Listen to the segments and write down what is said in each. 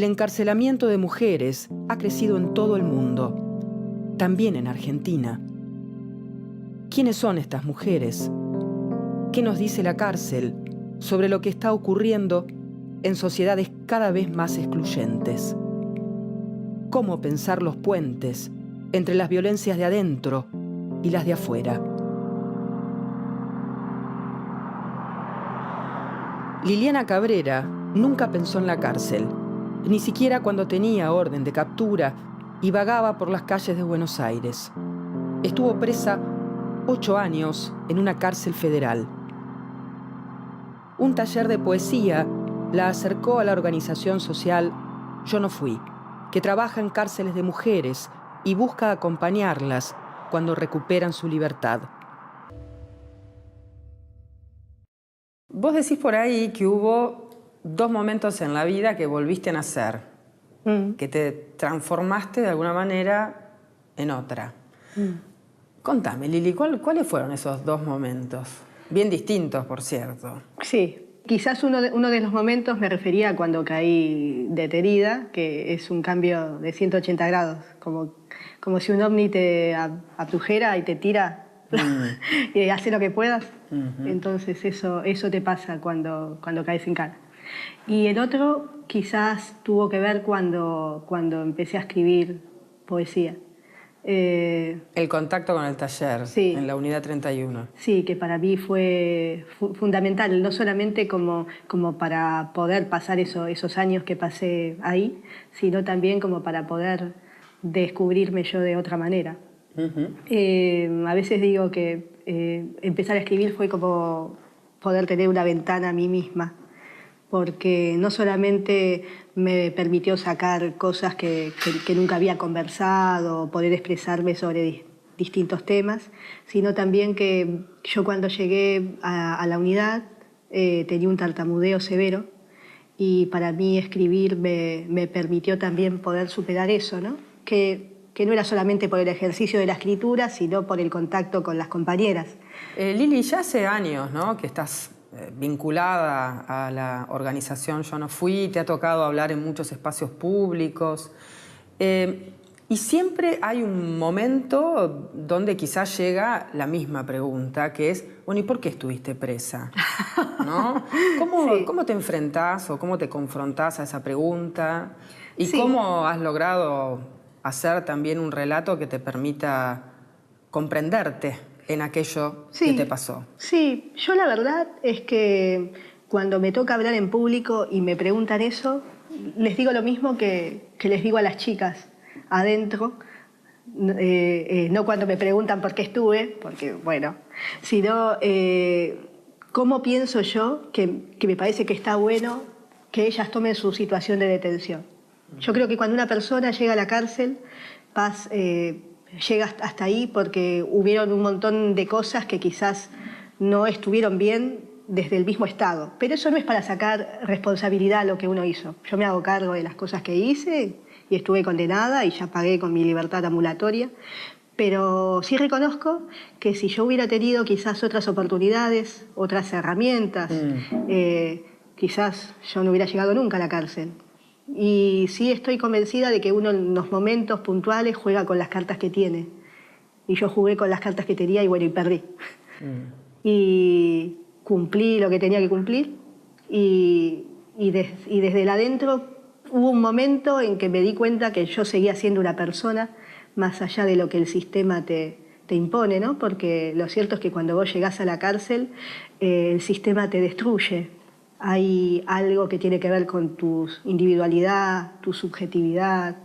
El encarcelamiento de mujeres ha crecido en todo el mundo, también en Argentina. ¿Quiénes son estas mujeres? ¿Qué nos dice la cárcel sobre lo que está ocurriendo en sociedades cada vez más excluyentes? ¿Cómo pensar los puentes entre las violencias de adentro y las de afuera? Liliana Cabrera nunca pensó en la cárcel, ni siquiera cuando tenía orden de captura y vagaba por las calles de Buenos Aires. Estuvo presa 8 años en una cárcel federal. Un taller de poesía la acercó a la organización social Yo No Fui, que trabaja en cárceles de mujeres y busca acompañarlas cuando recuperan su libertad. Vos decís por ahí que hubo 2 momentos en la vida que volviste a nacer, que te transformaste de alguna manera en otra. Contame, Lili, ¿cuáles fueron esos 2 momentos? Bien distintos, por cierto. Sí, quizás uno de los momentos me refería a cuando caí detenida, que es un cambio de 180 grados, como si un ovni te abdujera y te tira y hace lo que puedas. Entonces eso te pasa cuando caes en cana. Y el otro quizás tuvo que ver cuando empecé a escribir poesía. El contacto con el taller, sí, en la unidad 31. Sí, que para mí fue fundamental, no solamente como para poder pasar esos años que pasé ahí, sino también como para poder descubrirme yo de otra manera. A veces digo que empezar a escribir fue como poder tener una ventana a mí misma, porque no solamente me permitió sacar cosas que nunca había conversado, poder expresarme sobre distintos temas, sino también que yo cuando llegué a la unidad tenía un tartamudeo severo y para mí escribir me permitió también poder superar eso, ¿no? Que no era solamente por el ejercicio de la escritura, sino por el contacto con las compañeras. Lili, ya hace años, ¿no?, que estás vinculada a la organización Yo No Fui, te ha tocado hablar en muchos espacios públicos. Y siempre hay un momento donde quizás llega la misma pregunta, que es, bueno, ¿y por qué estuviste presa? ¿No? ¿Cómo te enfrentás o cómo te confrontás a esa pregunta? ¿Y cómo has logrado hacer también un relato que te permita comprenderte en aquello que te pasó? Sí, yo la verdad es que cuando me toca hablar en público y me preguntan eso, les digo lo mismo que les digo a las chicas adentro, no cuando me preguntan por qué estuve, porque bueno, sino cómo pienso yo que me parece que está bueno que ellas tomen su situación de detención. Yo creo que cuando una persona llega a la cárcel, llega hasta ahí porque hubieron un montón de cosas que quizás no estuvieron bien desde el mismo Estado. Pero eso no es para sacar responsabilidad a lo que uno hizo. Yo me hago cargo de las cosas que hice y estuve condenada y ya pagué con mi libertad ambulatoria. Pero sí reconozco que si yo hubiera tenido quizás otras oportunidades, otras herramientas, quizás yo no hubiera llegado nunca a la cárcel. Y sí estoy convencida de que uno en los momentos puntuales juega con las cartas que tiene. Y yo jugué con las cartas que tenía y bueno, y perdí. Y cumplí lo que tenía que cumplir. Y desde el adentro hubo un momento en que me di cuenta que yo seguía siendo una persona más allá de lo que el sistema te impone, ¿no? Porque lo cierto es que cuando vos llegás a la cárcel, el sistema te destruye. Hay algo que tiene que ver con tu individualidad, tu subjetividad,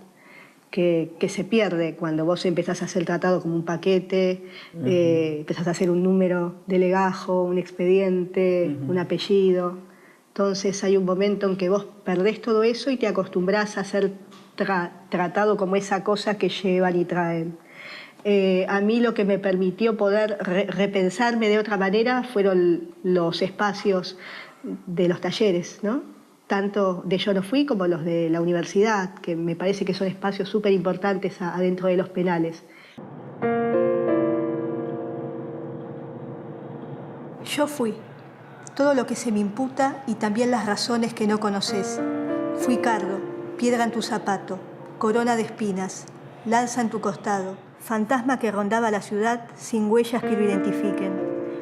que se pierde cuando vos empezás a ser tratado como un paquete, empezás a hacer un número de legajo, un expediente, un apellido. Entonces hay un momento en que vos perdés todo eso y te acostumbrás a ser tratado como esa cosa que llevan y traen. A mí lo que me permitió poder repensarme de otra manera fueron los espacios de los talleres, ¿no? Tanto de Yo No Fui como los de la universidad, que me parece que son espacios súper importantes adentro de los penales. Yo fui todo lo que se me imputa y también las razones que no conoces. Fui cardo, piedra en tu zapato, corona de espinas, lanza en tu costado, fantasma que rondaba la ciudad sin huellas que lo identifiquen,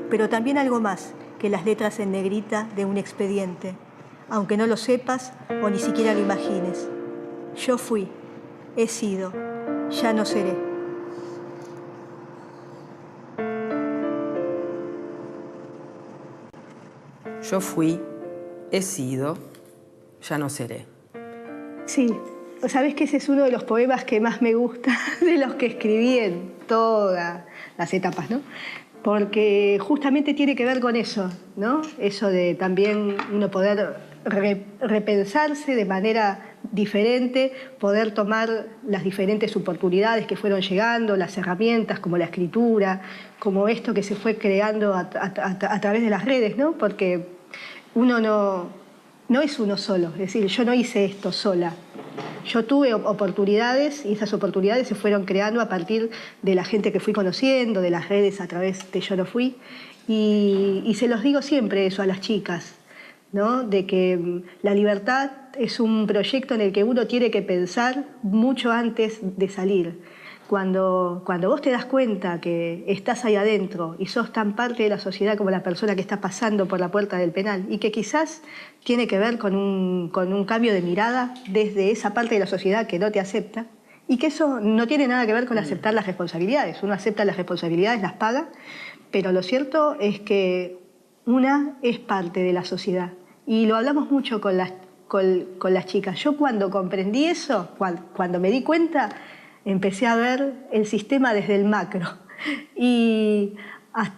pero también algo más que las letras en negrita de un expediente, aunque no lo sepas o ni siquiera lo imagines. Yo fui, he sido, ya no seré. Yo fui, he sido, ya no seré. Sí, sabes que ese es uno de los poemas que más me gusta de los que escribí en todas las etapas, ¿no? Porque justamente tiene que ver con eso, ¿no? Eso de también uno poder repensarse de manera diferente, poder tomar las diferentes oportunidades que fueron llegando, las herramientas como la escritura, como esto que se fue creando a través de las redes, ¿no? Porque uno no es uno solo, es decir, yo no hice esto sola. Yo tuve oportunidades y esas oportunidades se fueron creando a partir de la gente que fui conociendo, de las redes a través de Yo No Fui. Y se los digo siempre eso a las chicas, ¿no? De que la libertad es un proyecto en el que uno tiene que pensar mucho antes de salir. Cuando vos te das cuenta que estás ahí adentro y sos tan parte de la sociedad como la persona que está pasando por la puerta del penal y que quizás tiene que ver con un cambio de mirada desde esa parte de la sociedad que no te acepta y que eso no tiene nada que ver con aceptar las responsabilidades. Uno acepta las responsabilidades, las paga, pero lo cierto es que una es parte de la sociedad y lo hablamos mucho con las chicas. Yo cuando comprendí eso, cuando me di cuenta, empecé a ver el sistema desde el macro y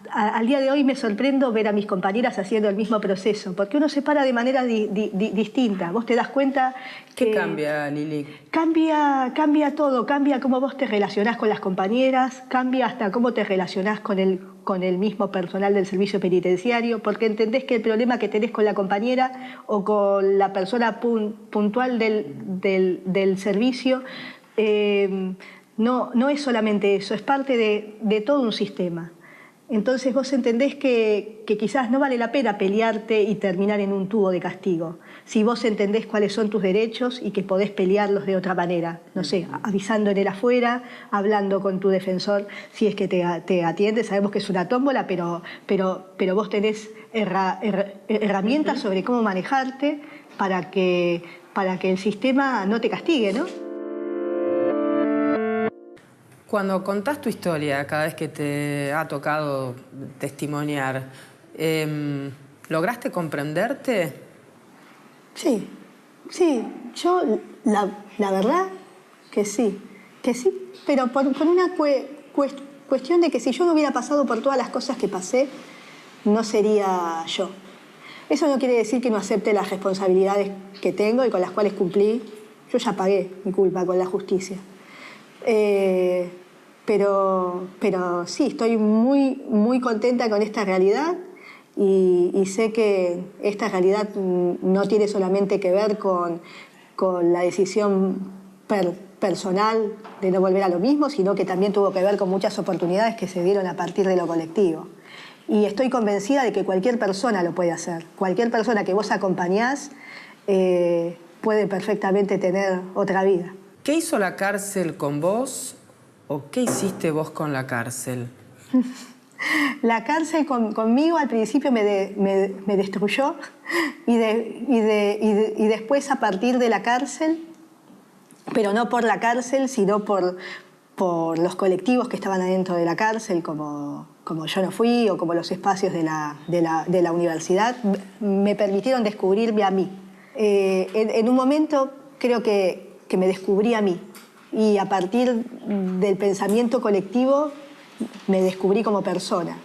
al día de hoy me sorprendo ver a mis compañeras haciendo el mismo proceso, porque uno se para de manera distinta. Vos te das cuenta que... ¿Qué cambia, Lili? Cambia todo, cambia cómo vos te relacionás con las compañeras, cambia hasta cómo te relacionás con el mismo personal del servicio penitenciario, porque entendés que el problema que tenés con la compañera o con la persona puntual del servicio no es solamente eso, es parte de todo un sistema. Entonces vos entendés que quizás no vale la pena pelearte y terminar en un tubo de castigo. Si vos entendés cuáles son tus derechos y que podés pelearlos de otra manera, no sé, avisando en el afuera, hablando con tu defensor, si es que te atiende, sabemos que es una tómbola, pero vos tenés herramientas sobre cómo manejarte para que el sistema no te castigue, ¿no? Cuando contás tu historia, cada vez que te ha tocado testimoniar, ¿lograste comprenderte? Sí, yo la verdad que sí, pero por una cuestión de que si yo no hubiera pasado por todas las cosas que pasé, no sería yo. Eso no quiere decir que no acepte las responsabilidades que tengo y con las cuales cumplí. Yo ya pagué mi culpa con la justicia. Pero sí, estoy muy contenta con esta realidad y sé que esta realidad no tiene solamente que ver con la decisión personal de no volver a lo mismo, sino que también tuvo que ver con muchas oportunidades que se dieron a partir de lo colectivo. Y estoy convencida de que cualquier persona lo puede hacer. Cualquier persona que vos acompañás puede perfectamente tener otra vida. ¿Qué hizo la cárcel con vos o qué hiciste vos con la cárcel? La cárcel conmigo al principio me destruyó y después a partir de la cárcel, pero no por la cárcel, sino por los colectivos que estaban adentro de la cárcel, como Yo No Fui o como los espacios de la universidad, me permitieron descubrirme a mí. En un momento creo que me descubrí a mí y a partir del pensamiento colectivo me descubrí como persona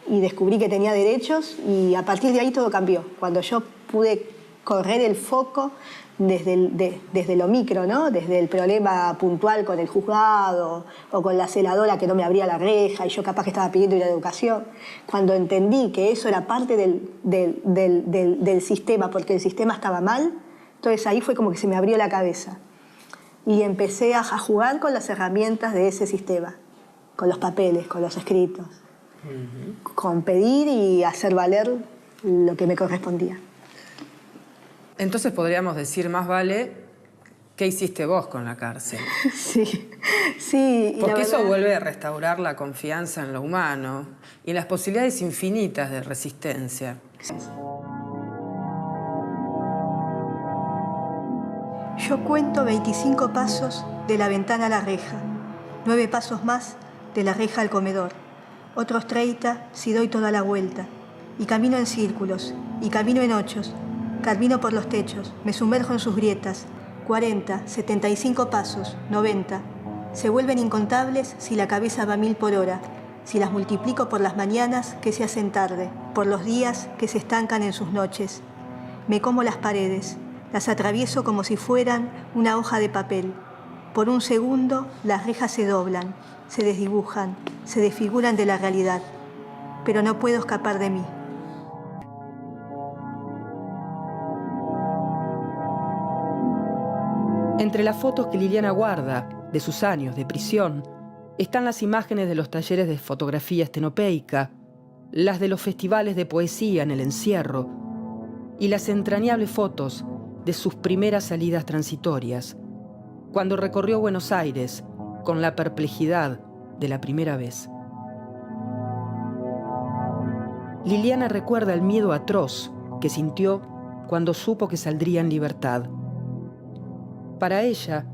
y descubrí que tenía derechos y a partir de ahí todo cambió. Cuando yo pude correr el foco desde lo micro, ¿no? Desde el problema puntual con el juzgado o con la celadora que no me abría la reja y yo capaz que estaba pidiendo ir a la educación. Cuando entendí que eso era parte del sistema porque el sistema estaba mal, entonces ahí fue como que se me abrió la cabeza. Y empecé a jugar con las herramientas de ese sistema, con los papeles, con los escritos, con pedir y hacer valer lo que me correspondía. Entonces podríamos decir, más vale ¿Qué hiciste vos con la cárcel? Sí, sí. y Porque la eso verdad- vuelve a restaurar la confianza en lo humano y las posibilidades infinitas de resistencia. Yo cuento 25 pasos de la ventana a la reja, 9 pasos más de la reja al comedor, otros 30 si doy toda la vuelta, y camino en círculos, y camino en ochos, camino por los techos, me sumerjo en sus grietas, 40, 75 pasos, 90, se vuelven incontables si la cabeza va a 1000 por hora, si las multiplico por las mañanas que se hacen tarde, por los días que se estancan en sus noches. Me como las paredes, las atravieso como si fueran una hoja de papel. Por un segundo, las rejas se doblan, se desdibujan, se desfiguran de la realidad. Pero no puedo escapar de mí. Entre las fotos que Liliana guarda de sus años de prisión están las imágenes de los talleres de fotografía estenopeica, las de los festivales de poesía en el encierro y las entrañables fotos de sus primeras salidas transitorias, cuando recorrió Buenos Aires con la perplejidad de la primera vez. Liliana recuerda el miedo atroz que sintió cuando supo que saldría en libertad. Para ella,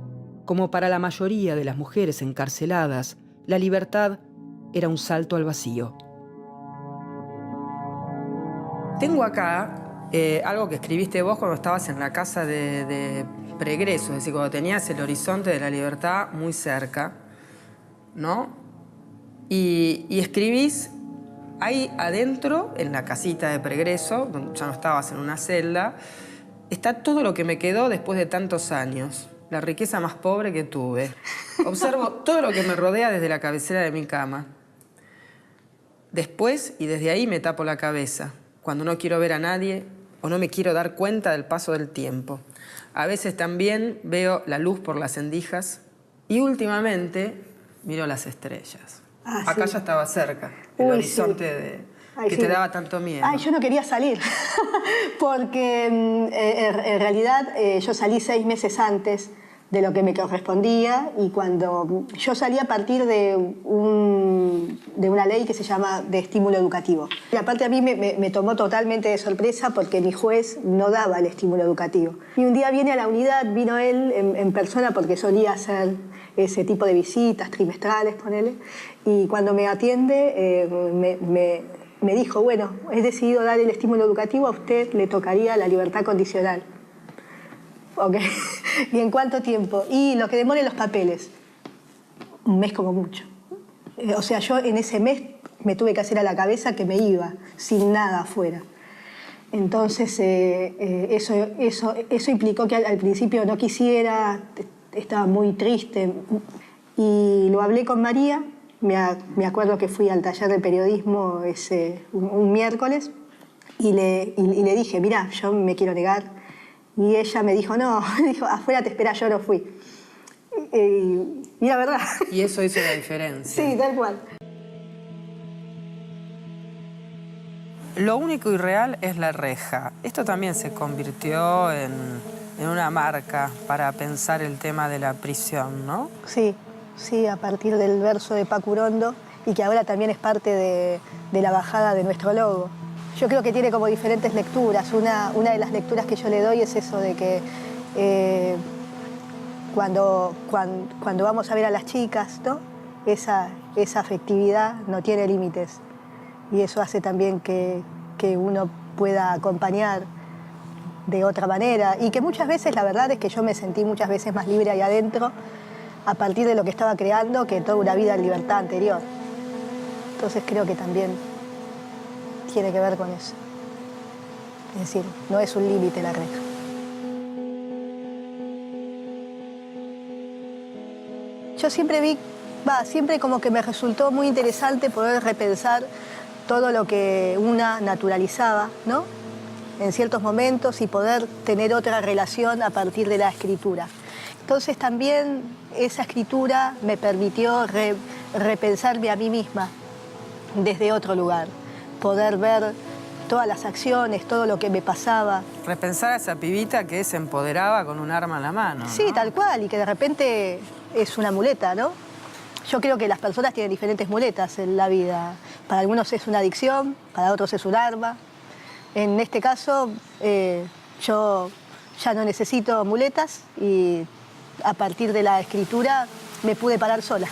como para la mayoría de las mujeres encarceladas, la libertad era un salto al vacío. Tengo acá algo que escribiste vos cuando estabas en la casa de pregreso, es decir, cuando tenías el horizonte de la libertad muy cerca, ¿no? Y escribís ahí adentro, en la casita de pregreso, donde ya no estabas en una celda, está todo lo que me quedó después de tantos años, la riqueza más pobre que tuve. Observo todo lo que me rodea desde la cabecera de mi cama. Después, y desde ahí me tapo la cabeza, cuando no quiero ver a nadie o no me quiero dar cuenta del paso del tiempo. A veces también veo la luz por las endijas y últimamente miro las estrellas. Acá sí. ya estaba cerca, el Uy, horizonte Ay, que sí. te daba tanto miedo. Ay, yo no quería salir, porque en realidad yo salí 6 meses antes de lo que me correspondía y cuando yo salí a partir de una ley que se llama de estímulo educativo. Y aparte a mí me tomó totalmente de sorpresa porque mi juez no daba el estímulo educativo. Y un día viene a la unidad, vino él en persona porque solía hacer ese tipo de visitas trimestrales, ponele, y cuando me atiende me dijo, bueno, he decidido dar el estímulo educativo, a usted le tocaría la libertad condicional. Ok. ¿Y en cuánto tiempo? Y lo que demore los papeles. Un mes como mucho. O sea, yo en ese mes me tuve que hacer a la cabeza que me iba, sin nada afuera. Entonces, eso implicó que al principio no quisiera, estaba muy triste. Y lo hablé con María. Me acuerdo que fui al taller de periodismo un miércoles y le dije, mirá, yo me quiero negar. Y ella me dijo, no, dijo, afuera te espera, yo no fui. Y la verdad. Y eso hizo la diferencia. Sí, tal cual. Lo único y real es la reja. Esto también se convirtió en una marca para pensar el tema de la prisión, ¿no? Sí, sí, a partir del verso de Pacurondo y que ahora también es parte de la bajada de nuestro logo. Yo creo que tiene como diferentes lecturas. Una de las lecturas que yo le doy es eso de que cuando vamos a ver a las chicas, ¿no? Esa afectividad no tiene límites. Y eso hace también que uno pueda acompañar de otra manera. Y que muchas veces, la verdad es que yo me sentí muchas veces más libre ahí adentro a partir de lo que estaba creando que toda una vida en libertad anterior. Entonces creo que también tiene que ver con eso. Es decir, no es un límite la reja. Yo siempre siempre como que me resultó muy interesante poder repensar todo lo que una naturalizaba, ¿no? En ciertos momentos y poder tener otra relación a partir de la escritura. Entonces también esa escritura me permitió repensarme a mí misma desde otro lugar. Poder ver todas las acciones, todo lo que me pasaba. Repensar a esa pibita que se empoderaba con un arma en la mano, ¿no? Sí, tal cual, y que de repente es una muleta, ¿no? Yo creo que las personas tienen diferentes muletas en la vida. Para algunos es una adicción, para otros es un arma. En este caso, yo ya no necesito muletas y a partir de la escritura me pude parar sola.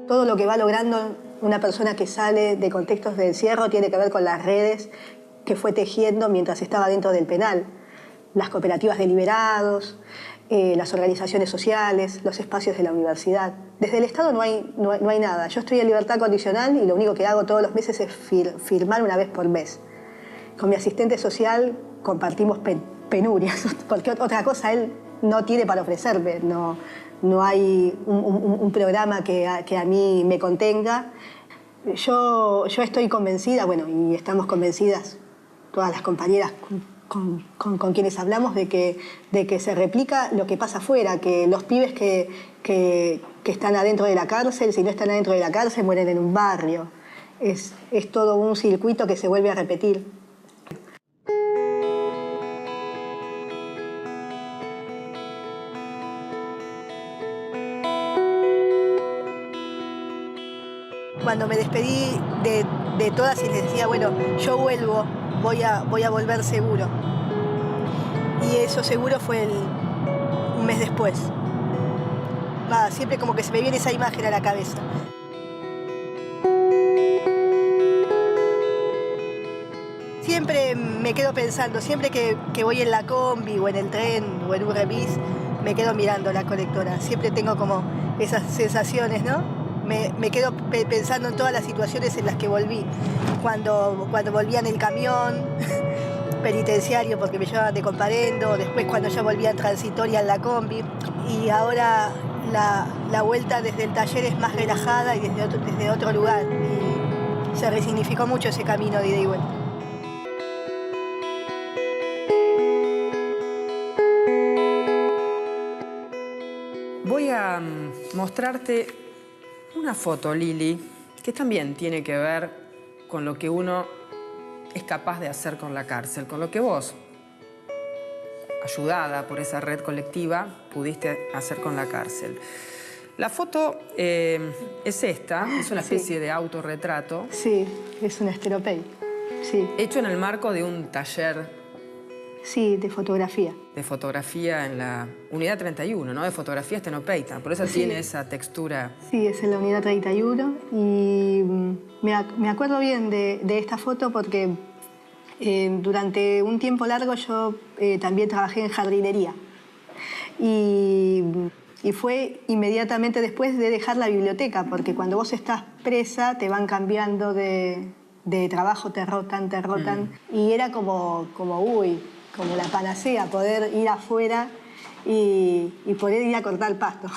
Todo lo que va logrando una persona que sale de contextos de encierro tiene que ver con las redes que fue tejiendo mientras estaba dentro del penal. Las cooperativas de liberados, las organizaciones sociales, los espacios de la universidad. Desde el Estado no hay nada. Yo estoy en libertad condicional y lo único que hago todos los meses es firmar una vez por mes. Con mi asistente social compartimos penurias, porque otra cosa él no tiene para ofrecerme. No hay un programa que a mí me contenga. Yo estoy convencida, bueno, y estamos convencidas todas las compañeras con quienes hablamos de que se replica lo que pasa afuera, que los pibes que están adentro de la cárcel, si no están adentro de la cárcel, mueren en un barrio. Es todo un circuito que se vuelve a repetir. Cuando me despedí de todas y les decía, bueno, yo vuelvo, voy a volver seguro. Y eso seguro fue un mes después. Siempre como que se me viene esa imagen a la cabeza. Siempre me quedo pensando, siempre que voy en la combi o en el tren o en un remis, me quedo mirando la colectora. Siempre tengo como esas sensaciones, ¿no? Me quedo pensando en todas las situaciones en las que volví. Cuando volvía en el camión penitenciario porque me llevaban de Comparendo, después cuando ya volvía en transitoria en la combi. Y ahora la vuelta desde el taller es más relajada y desde otro lugar. Y se resignificó mucho ese camino de ida y vuelta. Voy a mostrarte una foto, Lili, que también tiene que ver con lo que uno es capaz de hacer con la cárcel, con lo que vos, ayudada por esa red colectiva, pudiste hacer con la cárcel. La foto es esta, es una especie de autorretrato. Sí, es un esteropey, sí. Hecho en el marco de un taller. Sí, de fotografía. De fotografía en la unidad 31, ¿no? De fotografía estenopeita, por eso tiene esa textura. Sí, es en la unidad 31 y me acuerdo bien de esta foto porque durante un tiempo largo yo también trabajé en jardinería y fue inmediatamente después de dejar la biblioteca, porque cuando vos estás presa te van cambiando de trabajo, te rotan, y era como la panacea, poder ir afuera y poder ir a cortar el pasto.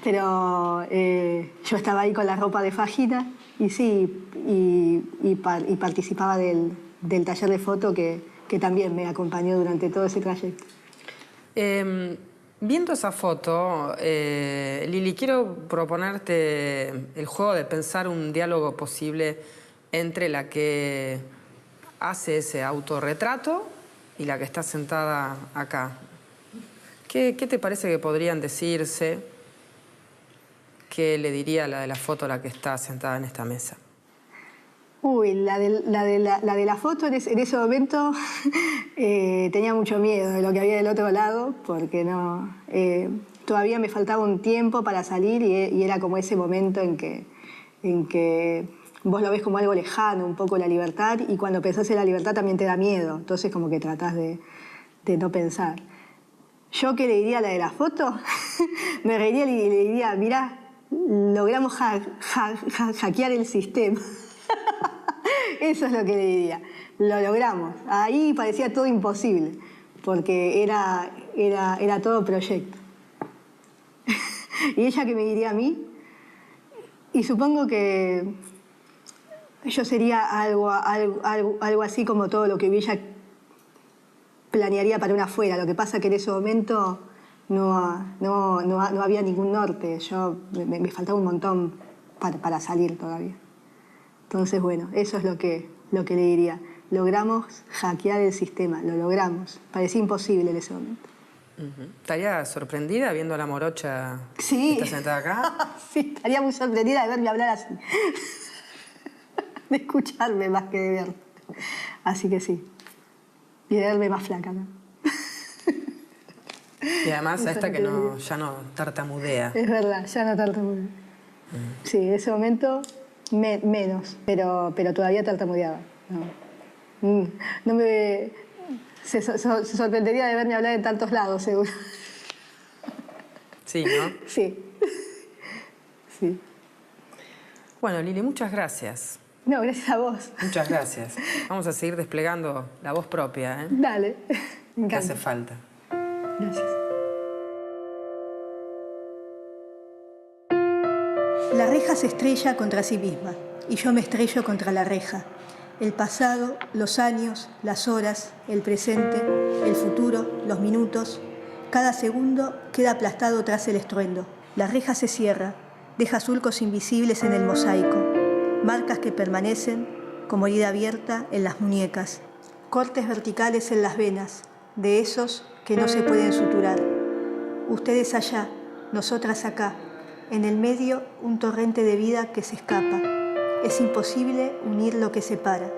Pero yo estaba ahí con la ropa de fajina y sí, y participaba del taller de foto que también me acompañó durante todo ese trayecto. Viendo esa foto, Lili, quiero proponerte el juego de pensar un diálogo posible entre la que hace ese autorretrato y la que está sentada acá. ¿Qué te parece que podrían decirse? ¿Qué le diría la de la foto a la que está sentada en esta mesa? Uy, la de la foto en ese momento tenía mucho miedo de lo que había del otro lado, porque no, todavía me faltaba un tiempo para salir y era como ese momento en que vos lo ves como algo lejano, un poco la libertad, y cuando pensás en la libertad también te da miedo, entonces como que tratás de no pensar. ¿Yo qué le diría a la de la foto? Me reiría y le diría, mirá, logramos hackear el sistema. Eso es lo que le diría. Lo logramos. Ahí parecía todo imposible, porque era todo proyecto. ¿Y ella qué me diría a mí? Y supongo que yo sería algo así como todo lo que vi ella planearía para una afuera. Lo que pasa que en ese momento no había ningún norte. Me faltaba un montón para salir todavía. Entonces, bueno, eso es lo que le diría. Logramos hackear el sistema, lo logramos. Parecía imposible en ese momento. ¿Estaría sorprendida viendo a la morocha Sí. que está sentada acá? Sí, estaría muy sorprendida de verme hablar así. De escucharme más que de ver. Así que sí. Y de verme más flaca, ¿no? Y además a esta que ya no tartamudea. Es verdad, ya no tartamudea. Sí, en ese momento menos, pero todavía tartamudeaba. No me... Se sorprendería de verme hablar en tantos lados, seguro. Sí, ¿no? Sí. Sí. Bueno, Lili, muchas gracias. No, gracias a vos. Muchas gracias. Vamos a seguir desplegando la voz propia, ¿eh? Dale. Me Que encanta. hace falta. Gracias. La reja se estrella contra sí misma y yo me estrello contra la reja. El pasado, los años, las horas, el presente, el futuro, los minutos. Cada segundo queda aplastado tras el estruendo. La reja se cierra, deja surcos invisibles en el mosaico, marcas que permanecen como herida abierta en las muñecas, cortes verticales en las venas, de esos que no se pueden suturar. Ustedes allá, nosotras acá, en el medio un torrente de vida que se escapa. Es imposible unir lo que separa.